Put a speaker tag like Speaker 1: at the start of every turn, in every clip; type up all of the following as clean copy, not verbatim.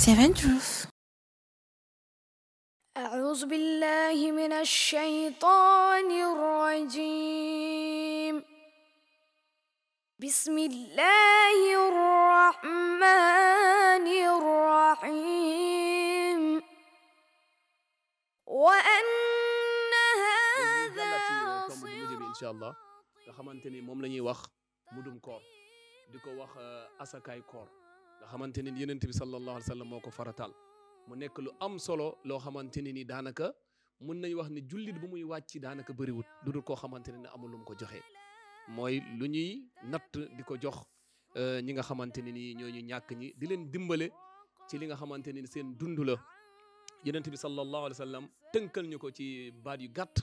Speaker 1: Seven Truth.
Speaker 2: أعوذ بالله من الشيطان الرجيم بسم الله الرحمن الرحيم وأن هذا
Speaker 3: tomb bu mujj bi incha allah nga xamante ni moom la ñuy wax mudum koor di ko wax asakaay koor nga xamante ni yonent bi sallallahu alayhi wa sallam moo ko farataal mu nekk lu am solo loo xamante ne ni daanaka mun nañ wax ni jullit bu muy wàcc daanaka bëriwut lu dul koo xamante ne ni amul lu mu ko joxee mooy lu ñuy natt di ko jox ñi nga xamante ne ni ñooñu ñàkk ñi di leen dimbale ci li nga xamante ne ni seen dund la yonent bi sallallahu alayhi wa sallam tënkal ñu ko ci baat yu gàtt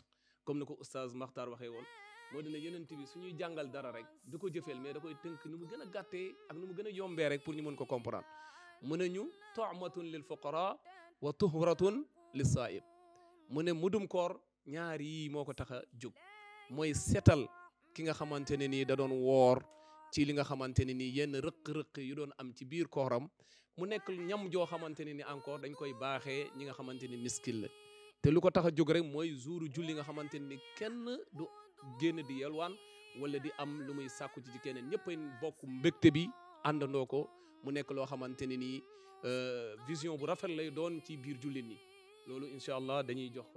Speaker 3: comme ni ko oustaz Makhtar waxee woon moo dina yonent bi suñuy jàngal dara rek du ko jëfeel mais da koy tënk ni mu gën a gàttee ak ni mu gën a yombee rek pour ñu mën ko comprendre mu ne ñu tu'matun lil fuqara wa tuhratun lis saa'im mu ne mudum koor ñaar yii moo ko tax a jóg mooy setal ki nga xamante ne nii da doon woor ci li nga xamante ne nii yenn rëq-rëq yu doon am ci biir kooram mu nekk ñam joo xamante ne ni encore dañ koy baaxee ñi nga xamante ni miskil la te lu ko tax a jóg rek mooy jouru julli nga xamante ni kenn du génn di yelwaan wala di am lu muy sàkku ci keneen ñëpp a bokk mbégte bi àndandoo ko mu nekk loo xamante ne nii vision bu rafet lay doon ci biir jullit ñi loolu incha allah dañuy jox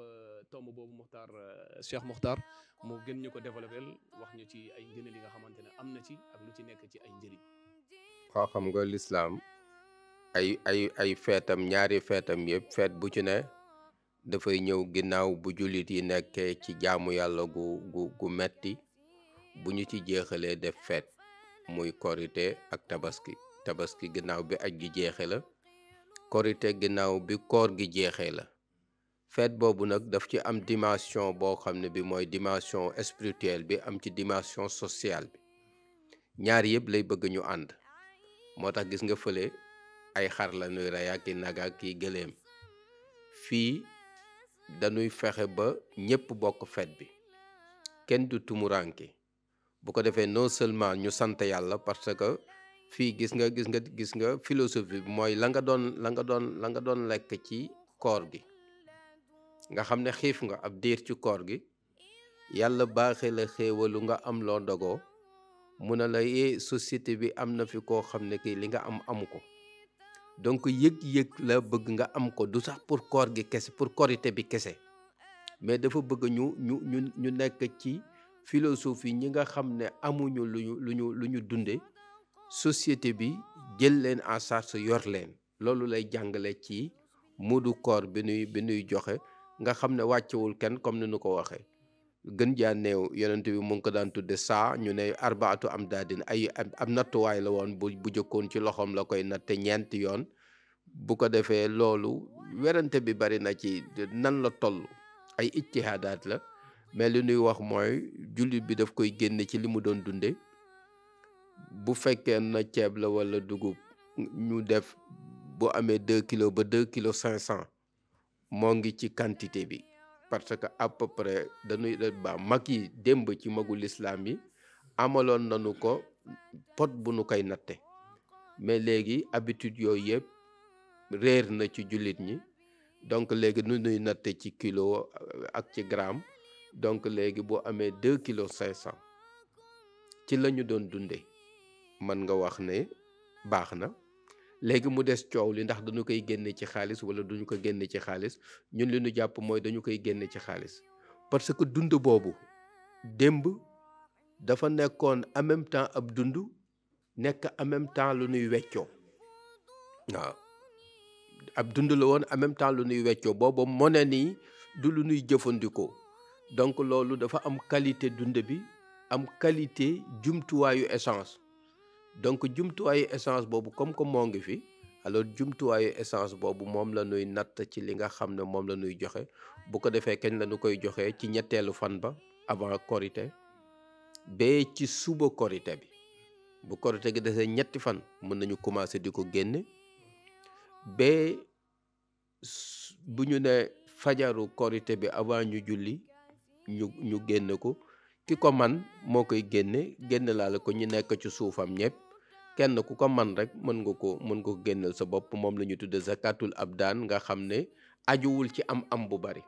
Speaker 3: tomb boobu Muxtaar Cheikh Muxtaar mu gën ñu ko développé wax ñu ci ay ngëneel yi nga xamante ne am na ci ak lu ci nekk ci ay njëriñ.
Speaker 4: waaw xam nga lislaam ay feetam ñaari feetam yëpp feet bu ci ne dafay ñëw ginnaaw bu jullit yi nekkee ci jaamu yàlla gu metti bu ñu ci jeexalee def feet muy korite ak tabaski ginnaaw bi aj gi jeexe la korite ginnaaw bi koor gi jeexee la feet boobu nag daf ci am dimension boo xam ne bi mooy dimension spirituelle bi am ci dimension sociale bi ñaar yëpp lay bëgg ñu ànd moo tax gis nga fële ay xar la ñuy rey ak i nag ak i gëléem fii dañuy fexe ba ñëpp bokk feet bi kenn du tumuranke bu ko defee non seulement ñu sant yàlla parce que fii gis nga philosophie bi mooy la nga doon lekk ci koor gi nga xam ne xiif nga ab diir ci koor gi yàlla baaxee la xéewalu nga am loo dogoo mu ne la yee société bi am na fi koo xam ne kii li nga am amu ko donc yëg-yëg la bëgg nga am ko du sax pour koor gi kese pour korité bi kese mais dafa bëgg ñu nekk ci philosophie ñi nga xam ne amuñu lu ñu dunde société bi jël leen en charge yor leen loolu lay jàngale ci mudu koor bi nuy joxe nga xam ne wàccewul kenn comme ni nu ko waxee gën jaa néew yonent bi mu ngi ko daan tudde saa ñu ne arbaatu am daadin ay am nattuwaay la woon bu jëkkoon ci loxoom la koy natte ñeenti yoon bu ko defee loolu werante bi bari na ci nan la toll ay ijtihaadaat la mais li ñuy wax mooy jullit bi daf koy génne ci li mu doon dunde bu fekkee na ceeb la wala dugub ñu def bu amee 2 kilos ba 2 kilos 500 moo ngi ci quantité bi parce que à peu près dañuy mag yi démb ci magu lislaam yi amaloon nañu ko pot bu nu koy natte mais léegi habitude yooyu yëpp réer na ci jullit ñi donc léegi nu nuy natte ci kilo ak ci gramme donc léegi boo amee 2 kilos 500 ci la ñu doon dunde mën nga wax ne baax na léegi mu des coow li ndax dañu koy génne ci xaalis wala duñu ko génne ci xaalis ñun li ñu jàpp mooy dañu koy génne ci xaalis parce que dund boobu démb dafa nekkoon en même temps ab dund nekk en même temps lu ñuy weccoo waaw ab dund la woon en même temps lu ñuy weccoo boobu monnaie nii du lu ñuy jëfandikoo donc loolu dafa am qualité dund bi am qualité jumtuwaayu essence donc jumtuwaayu essence boobu comme que moo ngi fi alors jumtuwaayu essence boobu moom la ñuy natt ci li nga xam ne moom la ñuy joxe bu ko defee kañ la ñu koy joxe ci ñetteelu fan ba avant korité ba ci suba korité bi bu korité gi desee ñetti fan mën nañu commencer di ko génne ba bu ñu ne fajaru korité bi avant ñu julli ñu génne ko ki ko man moo koy génne laa la ko ñu nekk ci suufam ñëpp kenn ku ko man rek mën nga ko génnal sa bopp. moom la ñu tudde zakatul abdaan nga xam ne ajuwul ci am bu bari.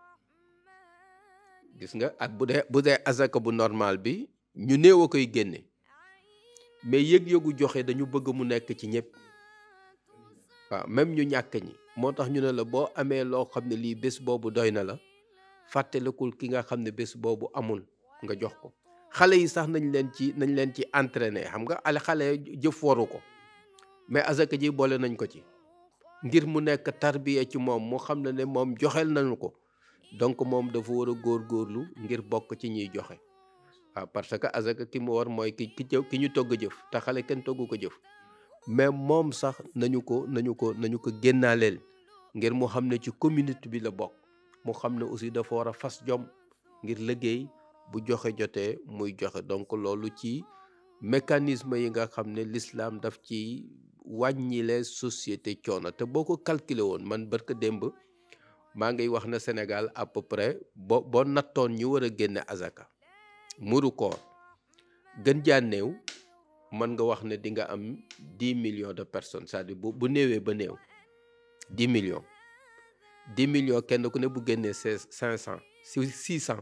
Speaker 4: gis nga ak bu dee azaka bu normal bi ñu néew a koy génne, mais yëg-yëgu joxe dañu bëgg mu nekk ci ñëpp. waaw même ñu ñàkk ñi moo tax ñu ne la boo amee loo xam ne lii bés boobu doy na la, fàttalikul ki nga xam ne bés boobu amul nga jox ko. xale yi sax nañ leen ci entraîner. xam nga xale jëf waru ko, mais azaka ji boole nañ ko ci ngir mu nekk tarbiya ci moom mu xam ne moom joxel nañu ko, donc moom dafa war a góorgóorlu ngir bokk ci ñuy joxe. waaw parce que azaka ki mu war mooy ki ñu togg jëf, te xale kenn togg ko jëf, mais moom sax nañu ko génnaaleel ngir mu xam ne ci communauté bi la bokk. mu xam ne aussi dafa war a fas jom ngir liggéey bu joxe jotee muy joxe. donc loolu ci mécanisme yi nga xam ne l'islam daf ci wàññile société coono. te boo ko calculé woon, man barka démb maa ngi wax na Sénégal à peu près boo nattoon ñu war a génne azaka muru koor gën jaa néew, mën nga wax ne di nga am 10 millions de personnes. c'est-à-dire bu néewee ba néew 10 millions kenn ku ne bu génnee 500 600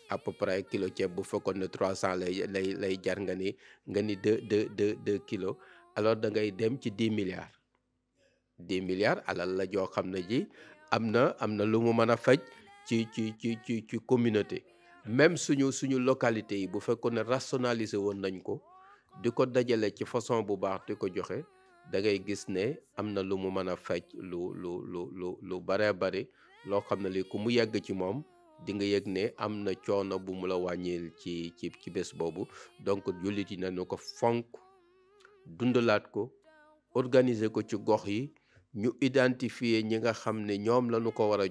Speaker 4: à peu près kilo ceeb bu fekkoon ne 300 lay jar nga ni 2 kilos, alors da ngay dem ci 10 milliards alal la joo xam ne ji am na lu mu mën a faj ci communauté. même suñu localité yi bu fekkoon ne rationaliser woon nañ ko di ko dajale ci façon bu baax di ko joxe, da ngay gis ne am na lu mu mën a faj lu baree bari loo xam ne li ku mu yegg ci moom di nga yëg ne am na coono bu mu la wàññil ci bés boobu. donc jullit yi nañu ko fonk, dundalaat ko, organiser ko ci gox yi, ñu identifier ñi nga xam ne ñoom lañu ko war a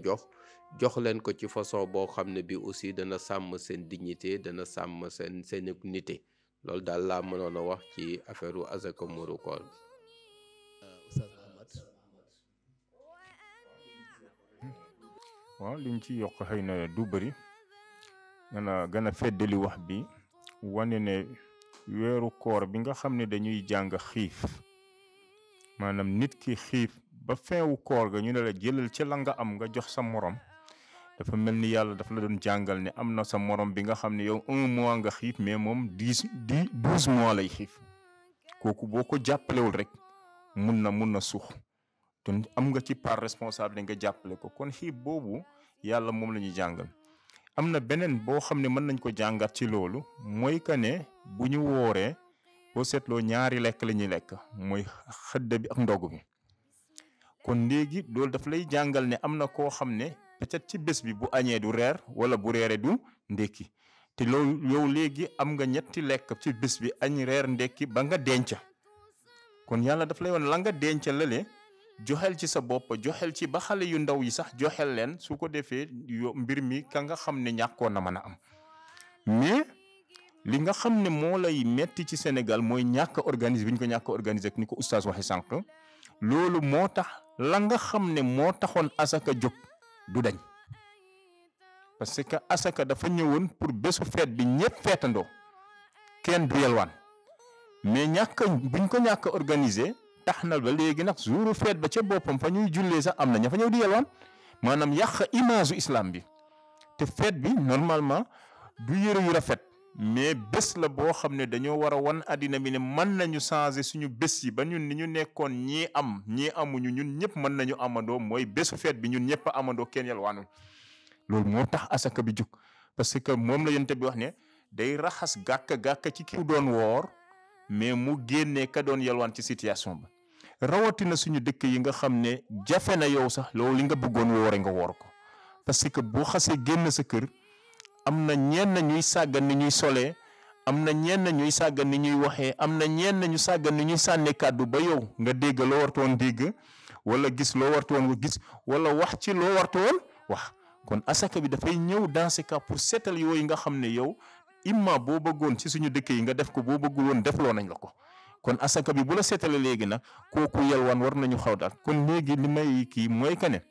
Speaker 4: jox leen ko ci façon boo xam ne bi aussi dana sàmm seen dignité, dana sàmm seen nité. loolu daal laa mënoon a wax ci affaire u azaka muuru koor bi.
Speaker 3: Oustaz Ahmad.
Speaker 1: waaw liñ ci yokk xëy na du bëri, gën a feddali wax bi, wane ne weeru koor bi nga xam ne dañuy jàng xiif, maanaam nit ki xiif ba feewu koor ga ñu ne la jëlal ci la nga am nga jox sa morom. dafa mel ni yàlla dafa la doon jàngal ne am na sa morom bi nga xam ne yow 1 mois nga xiif, mais moom 12 mois lay xiif. kooku boo ko jàppalewul rek mun na suux, te am nga ci part responsable nga jàppale ko. kon xiif boobu yàlla moom la ñuy jàngal. am na beneen boo xam ne mën nañ ko jàngat ci loolu, mooy que ne bu ñu wooree boo seetloo ñaari lekk la ñuy lekk, mooy xëdd bi ak ndogu bi. kon léegi loolu daf lay jàngal ne am na koo xam ne peut-être ci bés bi bu añee du reer, wala bu reeree du ndekki. te loolu yow léegi am nga ñetti lekk ci bés bi, añ, reer, ndekki, ba nga denca. kon yàlla daf lay woon la nga denca lale joxel ci sa bopp, joxel ci ba xale yu ndaw yi sax joxel leen, su ko defee mbir mi ka nga xam ne ñàkkoon na mën a am. mais li nga xam ne moo lay metti ci Sénégal mooy ñàkk a organiser bi ñu ko ñàkk a organiser ak ni ko oustaz waxe sànq. loolu moo tax la nga xam ne moo taxoon asaka jóg du dañ, parce que asaka dafa ñëwoon pour bésu feet bi ñëpp feetandoo, kenn du yelwaan. mais buñ ko ñàkk a organiser tax na ba léegi nag jouru feet ba ca boppam fa ñuy jullee sax am na ña fa ñëw di yelwaan, maanaam yàq image u islam bi. te feet bi normalement du yëre yu rafet, mais bés la boo xam ne dañoo war a wan àddina bi ne mën nañu changer suñu bés yi ba ñun ni ñu nekkoon ñii am ñii amuñu, ñun ñëpp mën nañu amandoo. mooy bésu feet bi ñun ñëpp a amandoo, kenn yalwaanul. loolu moo tax asaka bi jóg, parce que moom la yonent bi wax ne day raxas gàkk ci ki doon woor, mais mu génnee ka doon yalwaan ci situation ba. rawatina suñu dëkk yi nga xam ne jafe na yow sax loolu li nga bëggoon woore nga woor ko, parce que boo xasee génn sa kër am na ñenn ñuy sàggan ni ñuy solee, am na ñenn ñuy sàggan ni ñuy waxee, am na ñenn ñu sàggan ni ñuy sànni kàddu ba yow nga dégg loo wartoon dégg, wala gis loo wartoon gis, wala wax ci loo wartoon wax. kon asaka bi dafay ñëw dans ce cas pour seetal yooyu nga xam ne yow imma boo bëggoon ci suñu dëkk yi nga def ko, boo bëggul woon defloo nañ la ko. kon asaka bi bu la seetale léegi nag kooku yalwaan war nañu xaw daal. kon léegi li may kii mooy que ne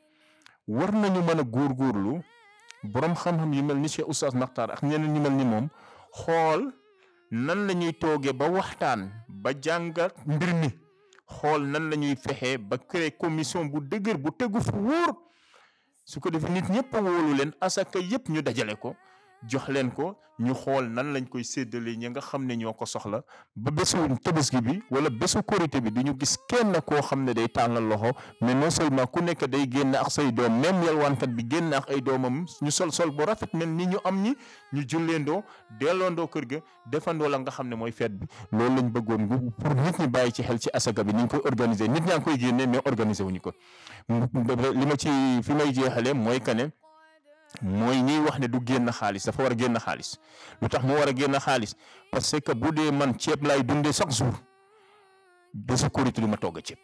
Speaker 1: war nañu mën a góorgóorlu borom xam-xam yu mel ni Cheikh Oustaz Makhtar ak ñeneen ñu mel ni moom xool nan la ñuy toogee ba waxtaan ba jàngat mbir mi xool nan la ñuy fexee ba créer commission bu dëgër bu tegu fu wóor su ko defee nit ñëpp a wóolu leen asaka yëpp ñu dajale ko jox leen ko ñu xool nan lañ koy séddale ñi nga xam ne ñoo ko soxla ba bésu tabaski bi wala bésu korité bi du ñu gis kenn koo xam ne day tàllal loxo mais non seulement ku nekk day génn ak say doom même yalwaankat bi génn ak ay doomam ñu sol bu rafet mel ni ñu am ñi ñu julleendoo delloondoo kër ga defandoo la nga xam ne mooy fête bi loolu lañ bëggoon pour nit ñi bàyyi ci xel ci asaka bi ni ñu koy organiser nit ñaa ngi koy génnee mais organiser wuñu ko li ma ci fi may jeexale mooy kane mooy ñiy wax ne du génn xaalis dafa war a génn xaalis lu tax mu war a génn xaalis parce que bu dee man ceeb laay dundee chaque jour bésu korité du ma togg ceeb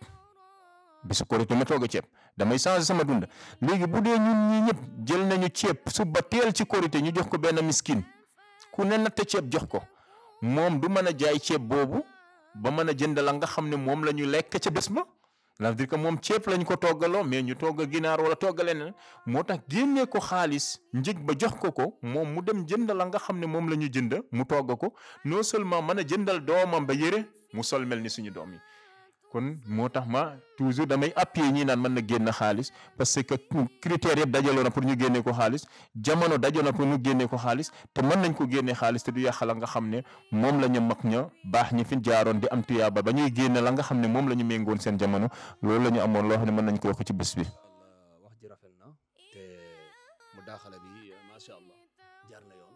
Speaker 1: bésu korité du ma togg ceeb damay changer sama dund léegi bu dee ñun ñi ñëpp jël nañu ceeb suba teel ci korité ñu jox ko benn miskin ku ne natt ceeb jox ko moom du mën a jaay ceeb boobu ba mën a jënd la nga xam ne moom la ñu lekk ca bés ba. ça veut dire que moom ceeb lañ ko toggaloo mais ñu togg ginaar wala togg leneen moo tax génnee ko xaalis njëg ba jox ko moom mu dem jënd la nga xam ne moom la ñu jënd mu togg ko non seulement mën a jëndal doomam ba yëre mu sol mel ni suñu doom yi kon moo tax ma toujours damay appuyer ñi naan mën na génn xaalis parce que critères yëpp dajaloo na pour ñu génnee ko xaalis jamono dajaloo na pour ñu génnee ko xaalis te mën nañ ko génnee xaalis te du yàq la nga xam ne moom la ñu mag ña baax ñi fi jaaroon di am tuyaaba ba ñuy génne la nga xam ne moom la ñu méngoon seen jamono loolu la ñu amoon loo xam ne mën nañ ko wax ci bés bi.
Speaker 3: wax ji rafet na te mu daaxala bi macha allah jaar na yoon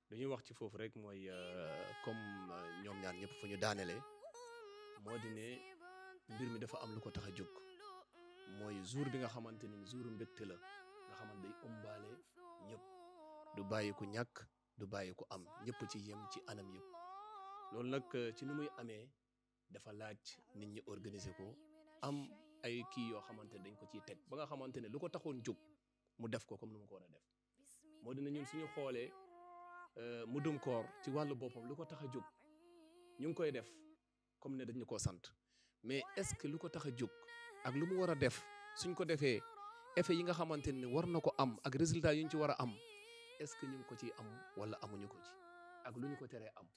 Speaker 3: lu ñuy wax ci foofu rek mooy comme ñoom ñaar ñëpp fu ñu daanelee moo di ne mbir mi dafa am lu ko tax a jóg mooy jour bi nga xamante ni jour mbégte la nga xamante day ëmbaale ñëpp du bàyyi ku ñàkk du bàyyi ku am ñëpp ci yem ci anam yëpp loolu nag ci ni muy amee dafa laaj nit ñi organiser ko am ay kii yoo xamante ne dañ ko ciy teg ba nga xamante ne lu ko taxoon jóg mu def ko comme ni mu ko war a def moo dina ñun suñu xoolee mudum koor ci wàllu boppam lu ko tax a jóg ñu ngi koy def comme ne dañu koo sant mais est-ce que lu ko tax a jóg ak lu mu war a def suñ ko defee effet yi nga xamante ne war na ko am ak résultat yi ñu ci war a am est-ce que ñu ngi ko ciy am wala amuñu ko ci ak lu ñu ko teree am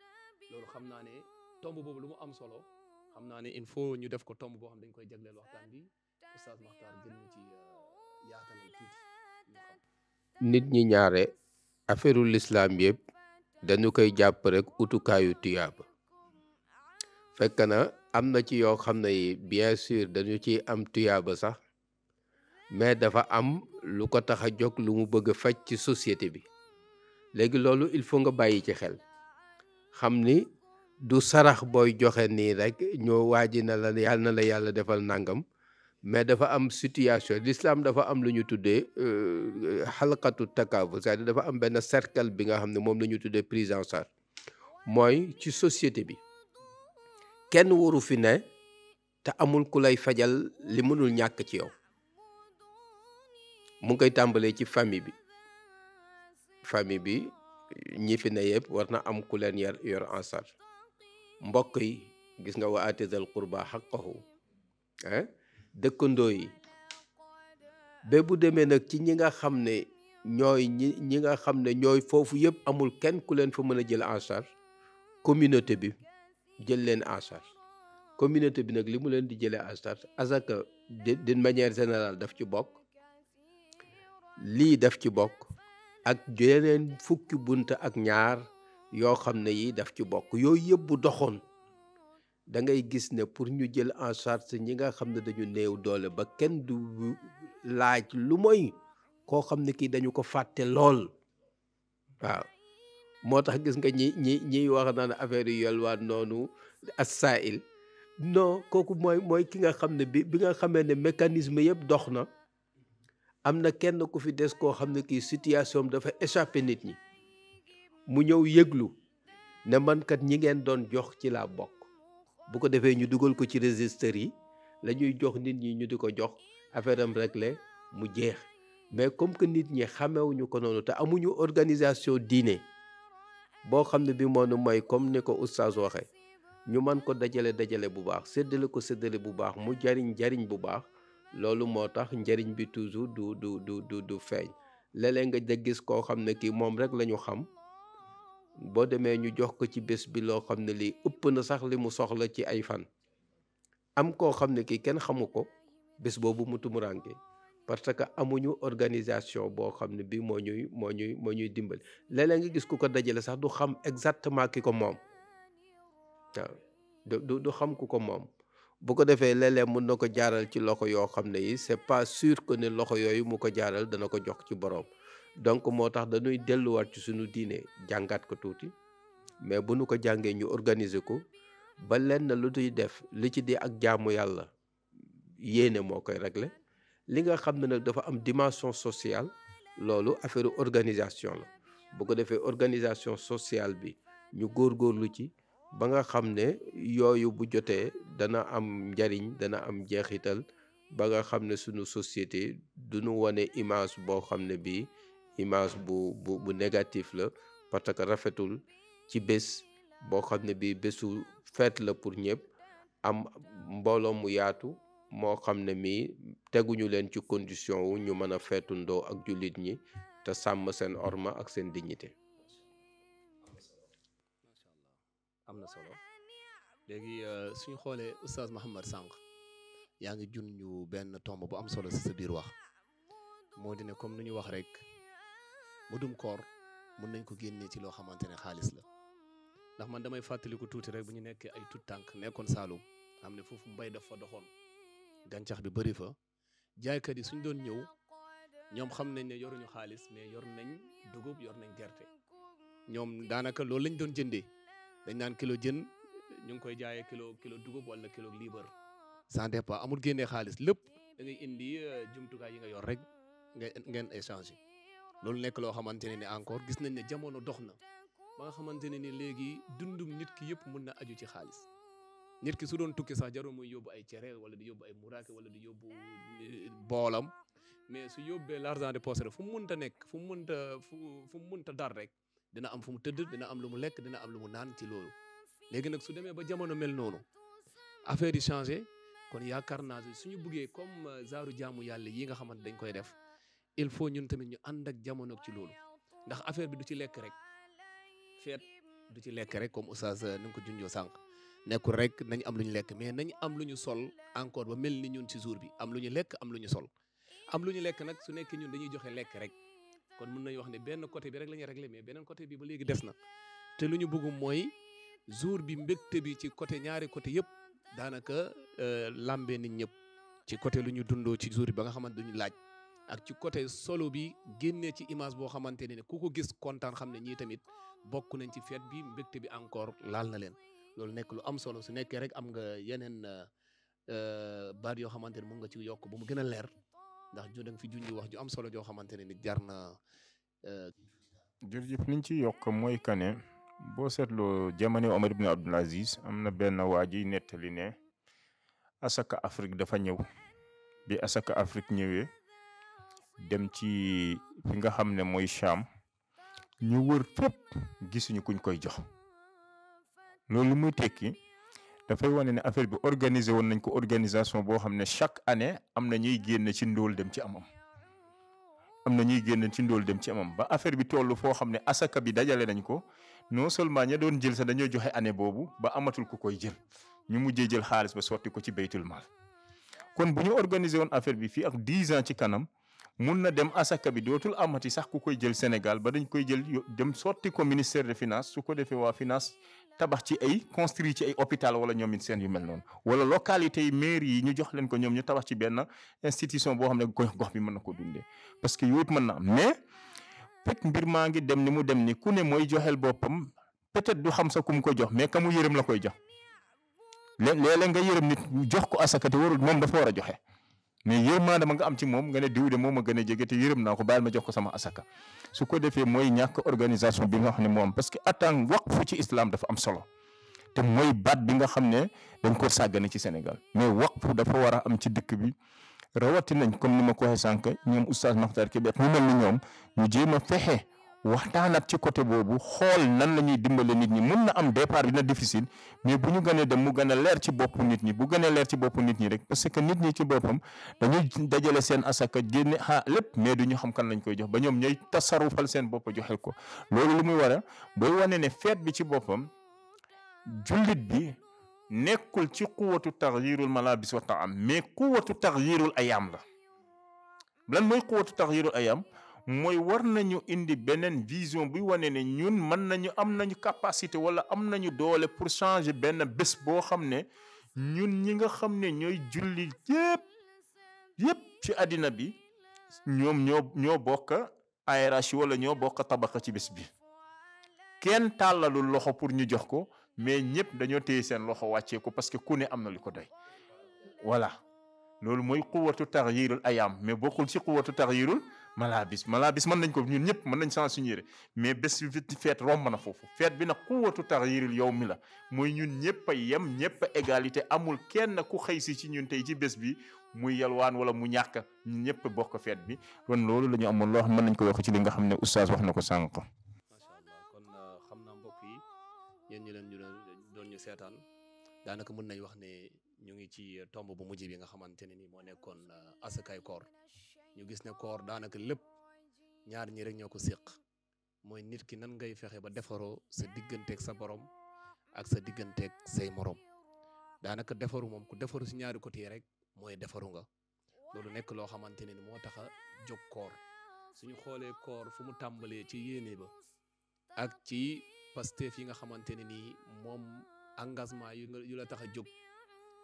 Speaker 3: loolu xam naa ne tomb boobu lu mu am solo xam naa ne il faut ñu def ko tomb boo xam dañ koy jagleel waxtaan bi Oustaz Makhtar gën ñu ci yaatalal tuuti ñu xam.
Speaker 4: nit ñi ñaare affaireu l'islam yëpp dañu koy jàpp rek utukaayu tuyaaba fekk na am na ci yoo xam ne yi bien sûr dañu ciy am tuyaaba sax mais dafa am lu ko tax a jóg lu mu bëgg a faj ci société bi léegi loolu il faut nga bàyyi ci xel xam ni du sarax booy joxe nii rek ñoo waaji na la yàlla na la yàlla defal nangam mais dafa am situation l'islam dafa am lu ñu tuddee xalqatu takaafu c'est-à-dire dafa am benn cercle bi nga xam ne moom la ñu tuddee prise en charge mooy ci société bi kenn waru fi ne te amul ku lay fajal li mënul ñàkk ci yow mu ngi koy tàmbalee ci famille bi ñi fi ne yëpp war na am ku leen yor en charge mbokk yi gis nga wa atizal qurba haqqahu dëkkandoo yi ba bu demee nag ci ñi nga xam ne ñi nga xam ne ñooy foofu yëpp amul kenn ku leen fa mën a jël en charge communauté bi jël leen en charge communauté bi nag li mu leen di jëlee en charge azaka d'une manière générale daf ci bokk lii daf ci bokk ak yeneen fukki bunt ak ñaar yoo xam ne yi daf ci bokk yooyu yëpp bu doxoon da ngay gis ne pour ñu jël en charge ñi nga xam ne dañu néew doole ba kenn du laaj lu mooy koo xam ne kii dañu ko fàtte lool waaw moo tax gis nga ñiy wax naan affaire yu yalwaan noonu as-sa'il non kooku mooy ki nga xam ne bi nga xamee ne mécanisme yëpp dox na am na kenn ku fi des koo xam ne kii situation dafa échappé nit ñi mu ñëw yëglu ne man kat ñi ngeen doon jox ci laa bokk bu ko defee ñu dugal ko ci registre yi la ñuy jox nit ñi ñu di ko jox affaire am réglé mu jeex mais comme que nit ñi xamewuñu ko noonu te amuñu organisation diine boo xam ne bi moonu mooy comme ni ko oustaz waxe ñu mën ko dajale bu baax séddale bu baax mu jariñ bu baax loolu moo tax njariñ bi toujours du feeñ léeg-léeg nga gis koo xam ne kii moom rek la ñu xam boo demee ñu jox ko ci bés bi loo xam ne lii ëpp na sax li mu soxla ci ay fan. am koo xam ne kii kenn xamu ko bés boobu mu tumuranke parce que amuñu organisation boo xam ne bii moo ñuy dimbali. léeg-léeg nga gis ku ko dajale sax du xam exactement ki ko moom waaw du xam ku ko moom. bu ko defee léeg-léeg mën na ko jaaral ci loxo yoo xam ne yi c'est pas sûr que ne loxo yooyu mu ko jaaral dana ko jox ci boroom. donc moo tax dañuy delluwaat ci suñu diine jàngaat ko tuuti mais bu nu ko jàngee ñu organiser ko ba lenn lu duy def li ci di ak jaamu yàlla yéene moo koy régler. li nga xam ne nag dafa am dimension sociale loolu affaire organisation la. bu ko defee organisation sociale bi ñu góorgóorlu ci ba nga xam ne yooyu bu jotee dana am njariñ dana am jeexital ba nga xam ne suñu société duñu wane image boo xam ne bii image bu négatif la parce que rafetul ci bés boo xam ne bii bésu fête la pour ñëpp am mbooloo mu yaatu moo xam ne mii teguñu leen ci condition wu ñu mën a feetundoo ak jullit ñi te sàmm seen orma ak seen dignité.
Speaker 3: am na solo léegi suñu xoolee oustaz Mouhamed sànq yaa ngi jun ñu benn tomb bu am solo si sa biir wax moo di ne comme nu ñu wax rek mudum koor mun nañ ko génnee ci loo xamante ne xaalis la ndax man damay fàttaliku tuuti rek bu ñu nekkee ay tut tànk nekkoon Saalum xam ne foofu mbay daf fa doxoon gàncax bi bëri fa jaaykat yi suñ doon ñëw ñoom xam nañ ne yoruñu xaalis mais yor nañ dugub yor nañ gerte ñoom daanaka loolu lañ doon jëndee dañ naan kilo jën ñu ngi koy jaayee kilo dugub wala kilo liibar sans départ amul génnee xaalis lépp da ngay indi jumtukaay yi nga yor rek ngeen échanger loolu nekk loo xamante ne ni encore gis nañ ne jamono dox na ba nga xamante ne ni léegi dundum nit ki yëpp mun na aju ci xaalis nit ki su doon tukki sax jarul muy yóbbu ay cere wala di yóbbu ay muraake wala di yóbbu boolam mais su yóbbee l'argent de poche rek fu mu munta nekk fu mu munta dar rek dina am fu mu tëdd dina am lu mu lekk dina am lu mu naan ci loolu. léegi nag su demee ba jamono mel noonu affaire yi changé kon yaakaar naa suñu buggee comme zaaru jaamu yàlla yi nga xamante dañ koy def il faut ñun tamit ñu ànd ak jamono ci loolu ndax affaire bi du ci lekk rek feet du ci lekk rek comme oustaz ni nga ko junjoo sànq nekkul rek nañ am lu ñu lekk mais nañ am lu ñu sol encore ba mel ni ñun ci jour bi am lu ñu lekk am lu ñu sol am lu ñu lekk nag su nekkee ñun dañuy joxe lekk rek kon mën nañu wax ne benn côté bi rek la ñuy réglé mais beneen côté bi ba léegi des na te lu ñu bëgg mooy jour bi mbégte bi ci côté ñaari côté yëpp daanaka lambee nit ñëpp ci côté lu ñu dundoo ci jour bi ba nga xamante duñu laaj ak ci côté solo bi génnee ci image boo xamante ne ku ko gis kontaan xam ne ñii tamit bokk nañ ci fête bi mbégte bi encore laal na leen loolu nekk lu am solo su nekkee rek am nga yeneen baat yoo xamante ne mun nga ci yokk ba mu gën a leer ndax ju da nga fi junj wax ju am solo joo xamante ne ni jar na.
Speaker 1: jërëjëf liñ ci yokk mooy que ne boo seetloo jamono Omar ibn Abdul Aziz am na benn waa ji nettali ne asaka Afrique dafa ñëw bi asaka Afrique ñëwee dem ci fi nga xam ne mooy Cham ñu wër fépp gisuñu kuñ koy jox loolu muy tekki dafay wane ne affaire bi organisé woon nañ ko organisation boo xam ne chaque année am na ñuy génn ci ndóol dem ci amam ba affaire bi toll foo xam ne asaka bi dajale nañ ko non seulement ña doon jël sax dañoo joxe année boobu ba amatul ku koy jël ñu mujjee jël xaalis ba sotti ko ci baytul maal kon bu ñu organisé woon affaire bi fii ak 10 ans ci kanam mun na dem asaka bi dootul amati sax ku koy jël Sénégal ba dañ koy jël dem sotti ko ministère des finances su ko defee waa finance tabax ci ay construire ci ay hôpital wala ñoom it seen yu mel noonu wala localité yi mairie yi ñu jox leen ko ñoom ñu tabax ci benn institution boo xam ne gox bi mën na ko dundee parce que yooyu mën na am mais fekk mbir maa ngi dem ni mu dem ni ku ne mooy joxel boppam peut-être du xam sa ku mu ko jox mais ka mu yërëm la koy jox léeg-léeg nga yërëm nit jox ko asaka te warul moom dafa war a joxe mais yërmande ma nga am ci moom nga ne diw de moom a gën a jege te yërëm naa ko bàyyil ma jox ko sama asaka su ko defee mooy ñàkk organisation bi nga xam ne moo am parce que attan waqfu ci islam dafa am solo te mooy baat bi nga xam ne dañ ko sàggane ci Sénégal mais waqfu dafa war a am ci dëkk bi rawati nañ comme ni ma ko waxee sànq ñoom oustaz Makhtar Kébé ñu mel ni ñoom ñu jéem a fexe waxtaanat ci côté boobu xool nan la ñuy dimbale nit ñi. mun na am départ dina difficile mais bu ñu gënee dem mu gën a leer ci boppu nit ñi bu gënee leer ci boppu nit ñi rek parce que nit ñi ci boppam dañuy dajale seen asaka génne lépp mais du ñu xam kan lañ koy jox ba ñoom ñooy tasarufal seen bopp joxe ko. loolu lu muy waral booy wane ne feet bi ci boppam jullit bi nekkul ci quwwatu taxyirul malabis wa taam mais quwwatu taxyirul ayam la. lan mooy quwwatu taxyirul ayam mooy war nañu indi beneen vision buy wane ne ñun mën nañu am nañu capacité wala am nañu doole pour changer benn bés boo xam ne ñun ñi nga xam ne ñooy julli yépp ci àddina bi ñoom ñoo bokk hiérarchie wala ñoo bokk tabaqa ci bés bi. kenn tàllalul loxo pour ñu jox ko mais ñëpp dañoo téye seen loxo wàccee ko parce que ku ne am na lu ko doy. voilà loolu mooy quwwatu taxyirul ayam mais bokkul ci quwwatu taxyirul malabis mën nañ ko ñun ñëpp mën nañ changer suñu yére mais bés bi feet romb na foofu. feet bi nag quwwatu taxyirul yawmi la mooy ñun ñëpp a yem ñëpp a égalité amul kenn ku xëy si ci ñun tey ci bés bi muy yalwaan wala mu ñàkk ñun ñëpp bokk feet bi. kon loolu la ñu amoon loo xam mën nañ ko yokk ci li nga xam ne oustaz wax na ko sànq.
Speaker 3: macha allah kon xam naa mbokk yi yéen ñu leen ñu doon ñu seetaan daanaka mën nañ wax ne ñu ngi ci tomb bu mujj bi nga xamante ne ni moo nekkoon asakay koor. ñu gis ne koor daanaka lépp ñaar ñi rek ñoo ko séq mooy nit ki nan ngay fexe ba defaroo sa digganteeg sa borom ak sa digganteeg say morom. daanaka defaru moom ku defaru si ñaari côté yi rek mooy defaru nga. loolu nekk loo xamante ne ni moo tax a jóg koor suñu xoolee koor fu mu tàmbalee ci yéene ba ak ci Pastef yi nga xamante ne nii moom engagement yu la tax a jóg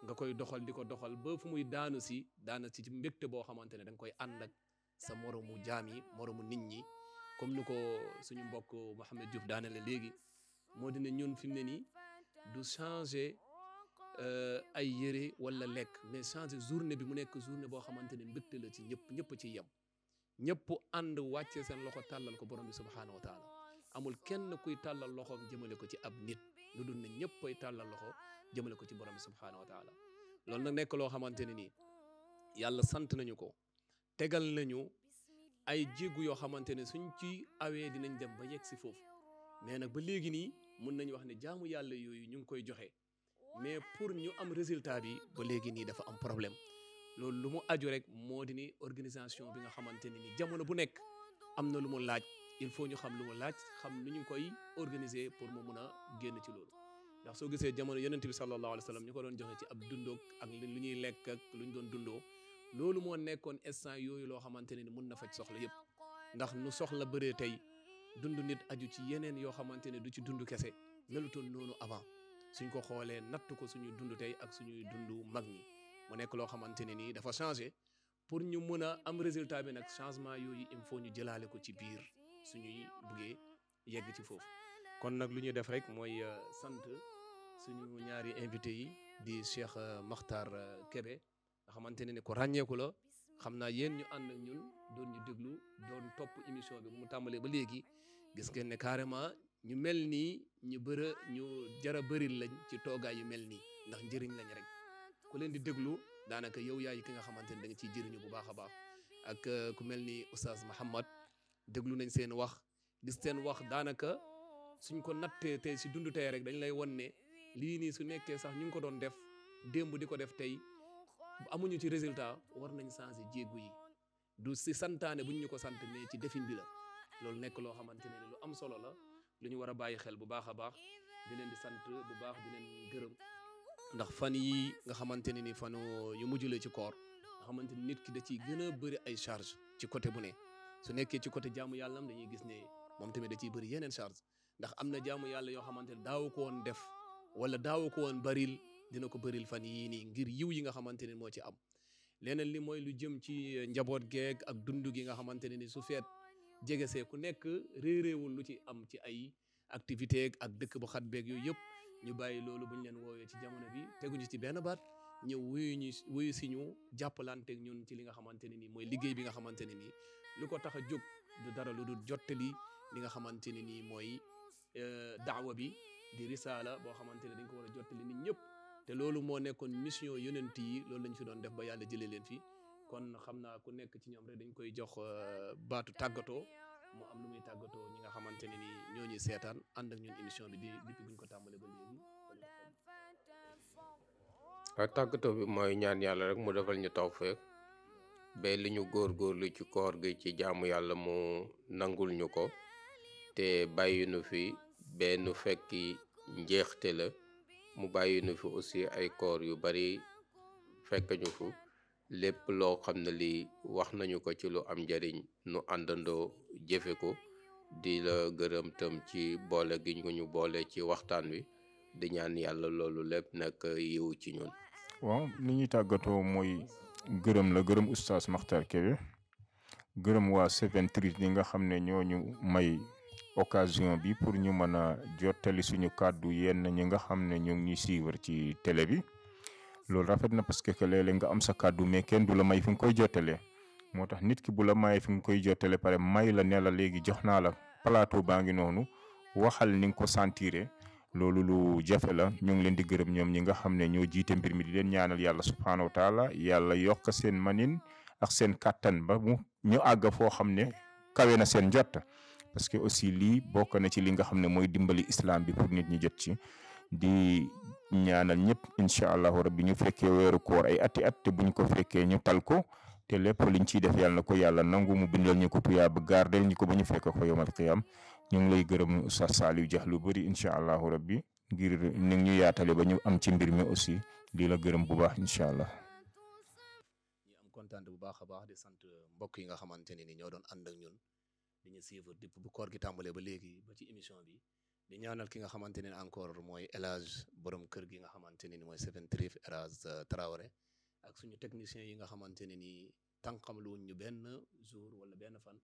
Speaker 3: nga koy doxal di ko doxal ba fu muy daanu si ci mbégte boo xamante ne da nga koy ànd ak sa moromu jaam yi moromu nit ñi comme ni ko suñu mbokk Mouhamed Diouf daanale léegi moo di ne ñun fi mu ne nii du changer ay yére wala lekk mais changer journée bi mu nekk journée boo xamante ne mbégte la ci ñëpp ci yem ñëpp ànd wàccee seen loxo tàllal ko borom bi subhaanahu wa taala amul kenn kuy tàllal loxoom jëmale ko ci ab nit lu dul ne ñëpp ay tàllal loxo jëmale ko ci borom bi subhaanahu wa taala. loolu nag nekk loo xamante ne nii yàlla sant nañu ko tegal nañu ay jéegu yoo xamante ne suñ ci awee dinañ dem ba yegg si foofu mais nag ba léegi nii mun nañu wax ne jaamu yàlla yooyu ñu ngi koy joxe mais pour ñu am résultat bi ba léegi nii dafa am problème. loolu lu mu aju rek moo di ni organisation bi nga xamante ne ni jamono bu nekk am na lu mu laaj il faut ñu xam lu mu laaj xam lu ñu koy organiser pour mu mun a génn ci loolu. ndax soo gisee jamono yonent bi sallallahu alayhi wa sallam ñu ko doon joxe ci ab dundoog ak lu ñuy lekk ak lu ñu doon dundoo loolu moo nekkoon instant yooyu loo xamante ne ni mun na faj soxla yëpp. ndax nu soxla bëree tey dund nit aju ci yeneen yoo xamante ne du ci dund kese melutoon noonu avant suñ ko xoolee natt ko suñu dund tey ak suñuy dund mag ñi mu nekk loo xamante ne nii dafa changé pour ñu mun a am résultat bi nag changement yooyu il faut ñu jëlaale ko ci biir suñuy buggee yegg ci foofu. kon nag lu ñuy def rek mooy sant suñu ñaari invité yi di Cheikh Makhtar Kébé nga xamante ne ni ko ràññeeku la xam naa yéen ñu ànd ak ñun doon ñu déglu doon topp émission bi bu mu tàmbalee ba léegi gis ngeen ne carrément ñu mel nii ñu jara bëril lañ ci toogaay yu mel nii ndax njëriñ lañ rek ku leen di déglu daanaka yow yaay ki nga xamante ne da nga ciy jëriñu bu baax a baax ak ku mel ni Oustaz Mouhammad déglu nañ seen wax gis seen wax daanaka suñ ko nattee tey si dundu tey rek dañ lay won ne lii nii su nekkee sax ñu ngi ko doon def démb di ko def tey amuñu ci résultat war nañ changer jéegu yi du si santaane buñ ñu ko sant mais ci defin bi la loolu nekk loo xamante ne lu am solo la lu ñu war a bàyyi xel bu baax a baax di leen di sant bu baax di leen gërëm ndax fan yi nga xamante ne ni fanu yu mujjule ci koor nga xamante ni nit ki da ciy gën a bëri ay charge ci côté bu ne su nekkee ci côté jaamu yàlla am dañuy gis ne moom tamit da ciy bëri yeneen charge ndax am na jaamu yàlla yoo xamante ne daawu ko woon def wala daawu ko woon baril dina ko bëril fan yii nii ngir yiw yi nga xamante ne moo ci am leneen li mooy lu jëm ci njaboot geeg ak dund gi nga xamante ne ni su feet jege see ku nekk réeréewul lu ci am ci ay activité ak dëkk bu xat beeg yooyu yëpp ñu bàyyi loolu buñ leen woowee ci jamono bi teguñu ci benn baat ñëw wuyu si ñu jàppalanteeg ñun ci li nga xamante ne nii mooy liggéey bi nga xamante ne nii lu ko tax a jóg du dara lu dul jottali li nga xamante ne nii mooy daawa bi di risaala boo xamante ne dañ ko war a jottali nit ñëpp te loolu moo nekkoon mission yonent yi loolu lañ fi doon def ba yàlla jëlee leen fi kon xam naa ku nekk ci ñoom rek dañ koy jox baatu tàggatoo mu am lu muy tàggatoo ñi nga xamante ne ni ñoo ñuy seetaan ànd ak ñun émission bi depuis buñ ko tàmbalee ba léegi.
Speaker 4: ak tàggatoo bi mooy ñaan yàlla rek mu defal ñu tawfeex ba li ñu góorgóorlu ci koor gi ci jaamu yàlla mu nangul ñu ko te bàyyi nu fi benn fekki njeexte la mu bàyyi nu fi aussi ay koor yu bari fekk ñu fu lépp loo xam ne lii wax nañu ko ci lu am njariñ nu àndandoo jëfe ko di la gërëm tam ci boole gi ñu boole ci waxtaan wi di ñaan yàlla loolu lépp nekk yiw ci ñun.
Speaker 1: waaw li ñuy tàggatoo mooy gërëm la gërëm oustaz Makhtar Kébé gërëm waa 7 yi nga xam ne ñooñu may occasion bi pour ñu mën a jottali suñu kàddu yenn ñi nga xam ne ñu ngi ñuy suivre ci télé bi loolu rafet na parce que léeg-léeg nga am sa kàddu mais kenn du la may fi nga koy jottalee moo tax nit ki bu la mayee fi nga koy jottale pare may la ne la léegi jox naa la plateau baa ngi noonu waxal ni nga ko sentiré loolu lu jafe la ñu ngi leen di gërëm ñoom ñi nga xam ne ñoo jiite mbir mi di leen ñaanal yàlla subhaanahu wa taala yàlla yokk seen manin ak seen kàttan ba mu ñu àgg foo xam ne kawe na seen jot parce que aussi lii bokk na ci li nga xam ne mooy dimbali islam bi pour nit ñi jot ci di ñaanal ñëpp incha allahu rabbi ñu fekkee weeru koor ay ati at te buñ ko fekkee ñu tal ko te lépp liñ ciy def yàlla na ko yàlla nangu mu bindal ñu ko tuyaa ba gardel ñu ko ba ñu fekk ko yawmal qiyam ñu ngi lay gërëm Oustaz Saliou Dia lu bëri incha allahu rabbi ngir ni ñu yaatale ba ñu am ci mbir mi aussi di la gërëm bu baax incha allah.
Speaker 3: ñu am kontaan bu baax a baax di sant mbokk yi nga xamante ne ni ñoo doon ànd ak ñun di ñu suivre depuis bu koor gi tàmbalee ba léegi ba ci émission bi di ñaanal ki nga xamante ne encore mooy El Hadj borom kër gi nga xamante ne ni mooy 7 El Hadj Traoré ak suñu techniciens yi nga xamante ne ni tànqam lu wuñ ñu benn jour wala benn fan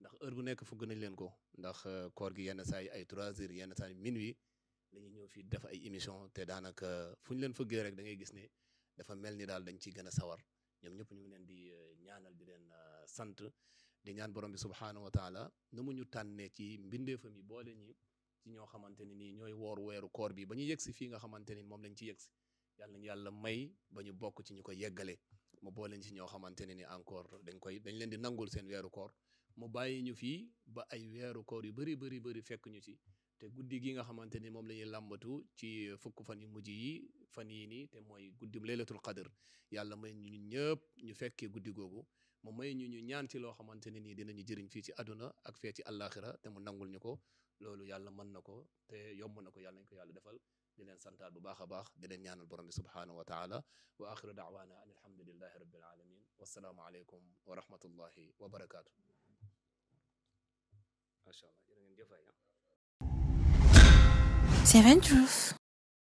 Speaker 3: ndax heure bu nekk fugg nañ leen ko ndax koor gi yenn saa yi ay 3 heures yenn saa yi minuit la ñuy ñëw fii def ay émission te daanaka fu ñu leen fëggee rek da ngay gis ne dafa mel ni daal dañ ciy gën a sawar ñoom ñëpp ñu ngi leen di ñaanal di leen sant di ñaan borom bi subhaanahu wa taala nu mu ñu tànnee ci mbindeefam yi boole ñi ci ñoo xamante ne nii ñooy woor weeru koor bi ba ñu yegsi fii nga xamante ni moom lañ ci yegsi yàlla nañu yàlla may ba ñu bokk ci ñu ko yeggale mu boole ci ñoo xamante ne ni encore dañ leen di nangul seen weeru koor mu bàyyi ñu fii ba ay weeru koor yu bëri fekk ñu ci te guddi gi nga xamante ni moom la ñuy làmbatu ci fukk fan yu mujj yi fan yii nii te mooy guddim laylatul qadr yàlla may ñu ñun ñëpp ñu fekkee guddi googu mu may ñu ñaan ci loo xamante ne nii dinañu jëriñ fii ci àdduna ak fee ci àllaaxira te mu nangul ñu ko loolu yàlla mën na ko te yomb na ko yàlla nañ ko yàlla defal di leen santaal bu baax a baax di leen ñaanal borom bi subhaanahu wa taala wa axiru daawaana an alhamdulillahi rabbil alamin wassalaamu aleykum wa rahmatullahi wa barakaatu. macha allah jërë ngeen jëf.
Speaker 5: 7 Truth.